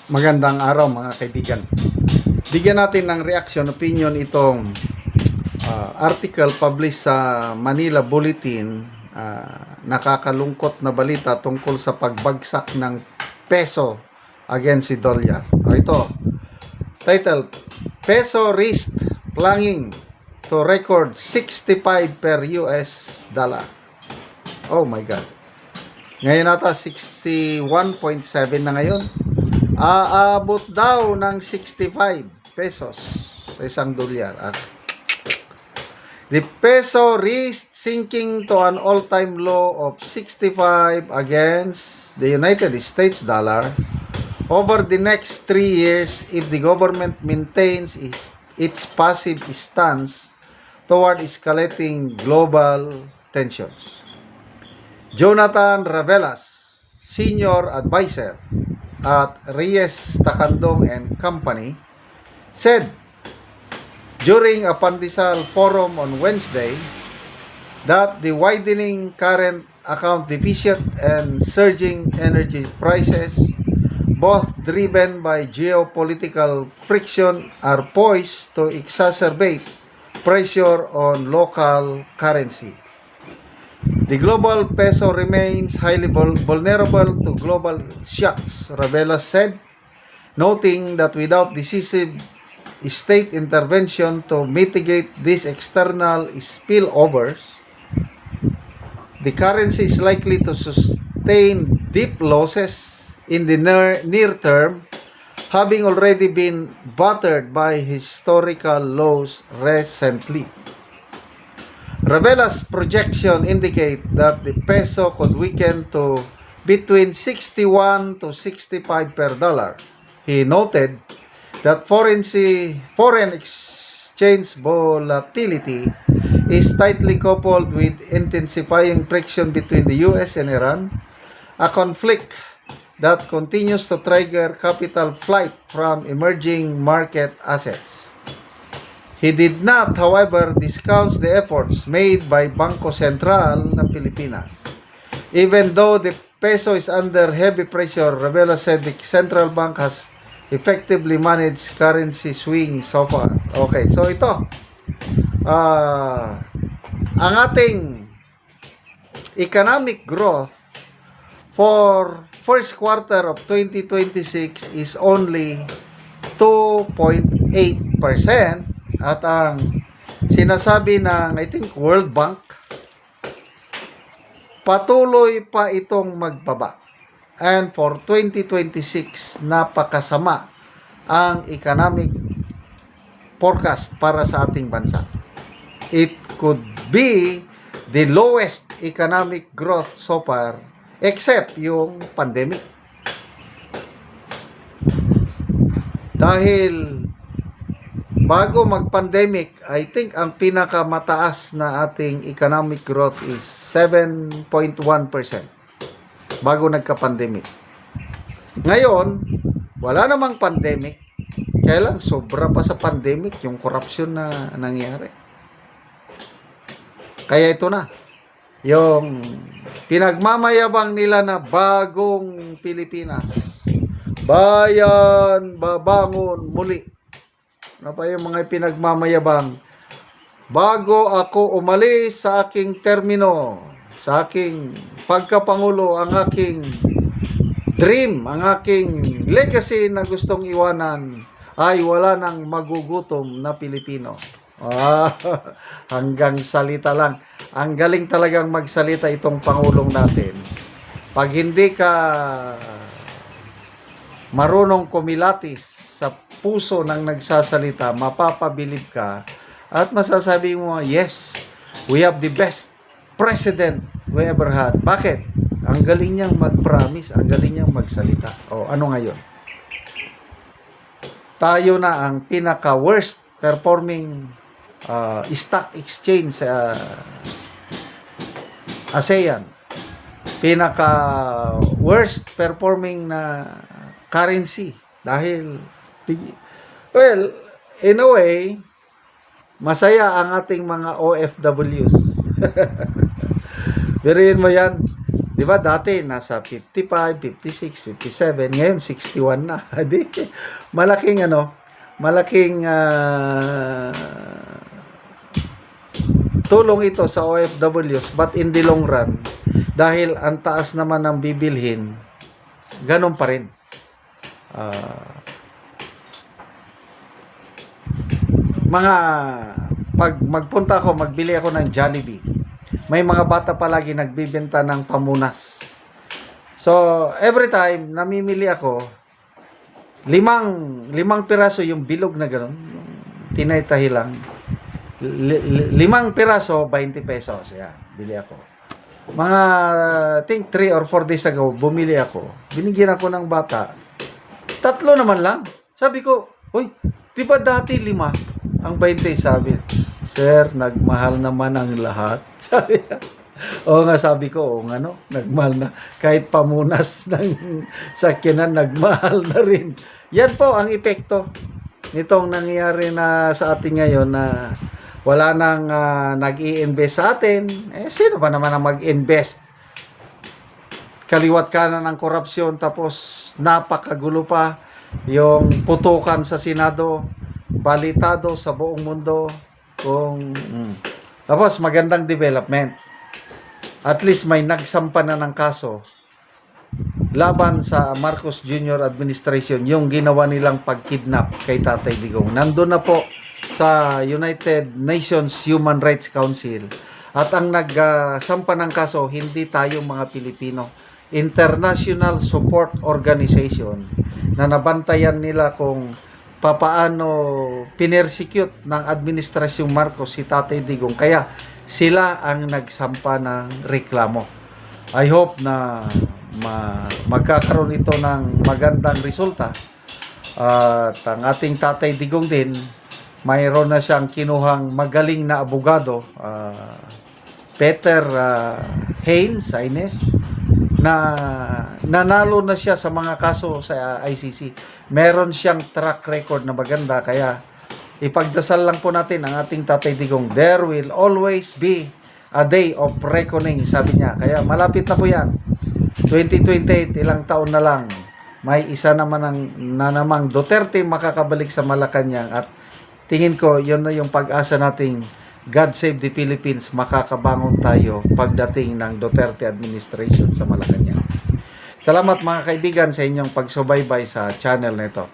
Magandang araw mga kaibigan. Bigyan natin ng reaction, opinion itong article published sa Manila Bulletin. Nakakalungkot na balita tungkol sa pagbagsak ng peso against si dolyar. Ito, title, Peso risked plunging to record 65 per US dollar. Oh my God. Ngayon nata 61.7 na ngayon. Aabot daw ng 65 pesos sa isang dolyar. The peso risked sinking to an all-time low of 65 against the United States dollar over the next 3 years if the government maintains its passive stance toward escalating global tensions. Jonathan Ravelas, Senior Advisor at Reyes Takandong and Company, said during a pandesal forum on Wednesday that the widening current account deficit and surging energy prices, both driven by geopolitical friction, are poised to exacerbate pressure on local currency. The global peso remains highly vulnerable to global shocks, Ravelas said, noting that without decisive state intervention to mitigate these external spillovers, the currency is likely to sustain deep losses in the near term, having already been battered by historical lows recently. Ravelas' projection indicate that the peso could weaken to between 61 to 65 per dollar. He noted that foreign exchange volatility is tightly coupled with intensifying friction between the US and Iran, a conflict that continues to trigger capital flight from emerging market assets. He did not, however, discount the efforts made by Bangko Sentral ng Pilipinas. Even though the peso is under heavy pressure, Ravelas said the central bank has effectively managed currency swings so far. Okay, so ito. Ang ating economic growth for first quarter of 2026 is only 2.8%. At ang sinasabi ng, I think, World Bank, patuloy pa itong magbaba. And for 2026, napakasama ang economic forecast para sa ating bansa. It could be the lowest economic growth so far, except yung pandemic. Dahil bago mag-pandemic, I think ang pinakamataas na ating economic growth is 7.1% bago nagka-pandemic. Ngayon, wala namang pandemic. Kaya lang, sobra pa sa pandemic yung corruption na nangyari. Kaya ito na. Yung pinagmamayabang nila na bagong Pilipinas. Bayan, babangon muli. Ano pa yung mga pinagmamayabang? Bago ako umalis sa aking termino, sa aking pagkapangulo, ang aking dream, ang aking legacy na gustong iwanan ay wala nang magugutom na Pilipino. Hanggang salita lang. Ang galing talagang magsalita itong Pangulong natin. Pag hindi ka marunong kumilatis sa puso ng nagsasalita, mapapabilib ka at masasabi mo, yes, we have the best president we ever had. Bakit? Ang galing niyang mag-promise, ang galing niyang magsalita. O, ano ngayon? Tayo na ang pinaka-worst performing stock exchange sa ASEAN. Pinaka-worst performing na currency. Dahil well, in a way, masaya ang ating mga OFWs. Biriin mo yan. Di ba dati nasa 55, 56, 57, ngayon 61 na. Di malaking malaking tulong ito sa OFWs, but in the long run, dahil ang taas naman ng bibilhin, ganun pa rin. Mga pag magpunta ako, magbili ako ng Jollibee, may mga bata palagi nagbibenta ng pamunas. So, every time namimili ako, limang piraso yung bilog na gano'n, tinay-tahi lang. 5 piraso, 20 pesos. Yan, bili ako. Mga, I think 3 or 4 days ago, bumili ako. Binigyan ako ng bata. 3 naman lang. Sabi ko, uy, di ba dati 5? Ang 20, sabi. Sir, nagmahal naman ang lahat. Sabi niya. Oo nga, sabi ko, oo nga, no? Nagmahal na. Kahit pamunas ng sakyanan, nagmahal na rin. Yan po ang epekto nitong nangyayari na sa atin ngayon na wala nang nag-i-invest sa atin. Eh, sino ba naman ang mag-invest? Kaliwat kanan ng korupsyon, tapos napakagulo pa yung putukan sa Senado, balitado sa buong mundo. Tapos magandang development. At least may nagsampa na ng kaso laban sa Marcos Jr. administration, yung ginawa nilang pagkidnap kay Tatay Digong. Nandun na po sa United Nations Human Rights Council. At ang nagsampa ng kaso, hindi tayo mga Pilipino. International Support Organization na nabantayan nila kung papaano pinersecute ng administrasyong Marcos si Tatay Digong. Kaya sila ang nagsampa ng reklamo. I hope na magkakaroon ito ng magandang resulta. At ang ating Tatay Digong din, mayroon na siyang kinuhang magaling na abogado, Peter Haynes, na nanalo na siya sa mga kaso sa ICC. Meron siyang track record na maganda, kaya ipagdasal lang po natin ang ating Tatay Digong. There will always be a day of reckoning, sabi niya. Kaya malapit na po yan. 2028, ilang taon na lang, may isa naman na namang Duterte makakabalik sa Malacanang. At tingin ko, yun na yung pag-asa nating God Save the Philippines, makakabangon tayo pagdating ng Duterte administration sa Malacanang. Salamat mga kaibigan sa inyong pagsubaybay sa channel na ito.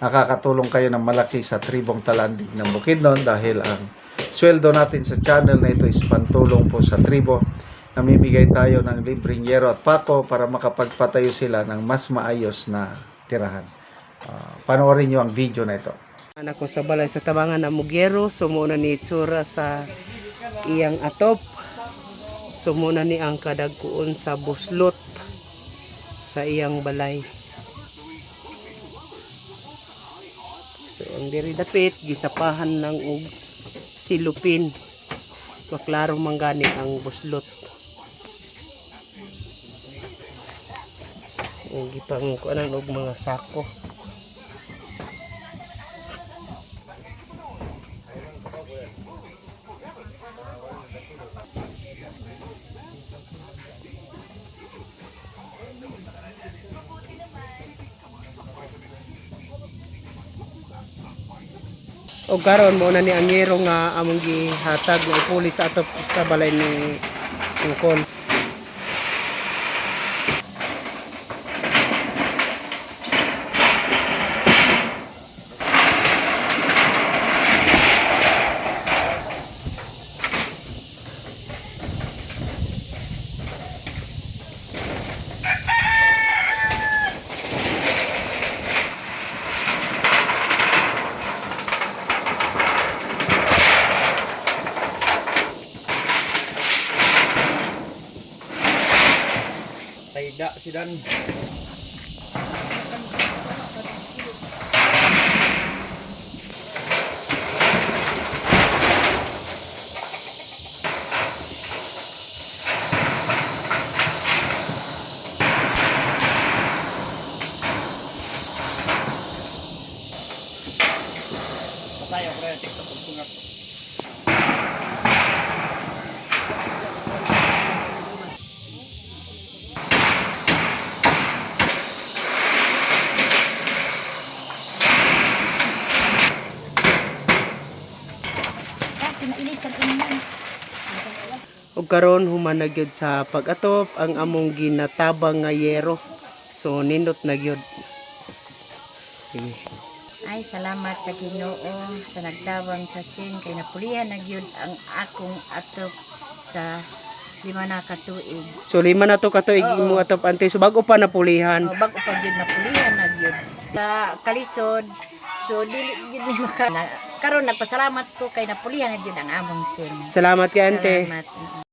Nakakatulong kayo ng malaki sa tribong Talandig ng Bukidnon dahil ang sweldo natin sa channel na ito is pantulong po sa tribo. Namimigay tayo ng libreng yero at pako para makapagpatayo sila ng mas maayos na tirahan. Panoorin nyo ang video na ito. Anak ko sa balay sa tabangan na Mugero, sumuna ni tsura sa iyang atop. Sumuna ni ang kadagkuon sa buslot sa iyang balay. So ang diri dapit gisapahan ng og silupin. Maklaro manggani ang buslot. Ang gipang kuanan og mga sako. O karon mo na ni ang yero nga among gihatag ng pulis sa atop sa balay ni Ungkol. Tayda si Dan. Patay ako rin TikTok pagsungat. ug karon human na gyud sa pag-atop ang among ginatabang nga yero. So nindot na gyud. Sige. Ay, salamat sa Ginoo sa nagdawang sa sin kay napulihan na gyud ang akong atop sa 5 na ka tuig. So lima na to katuig imong atop ante, so bago pa napulihan. Bago pa gyud napulihan na gyud. Sa kalisod, so dili gyud ni karon nagpasalamat ko kay napulihan na gyud ang among sin. Salamat kay ante. Salamat.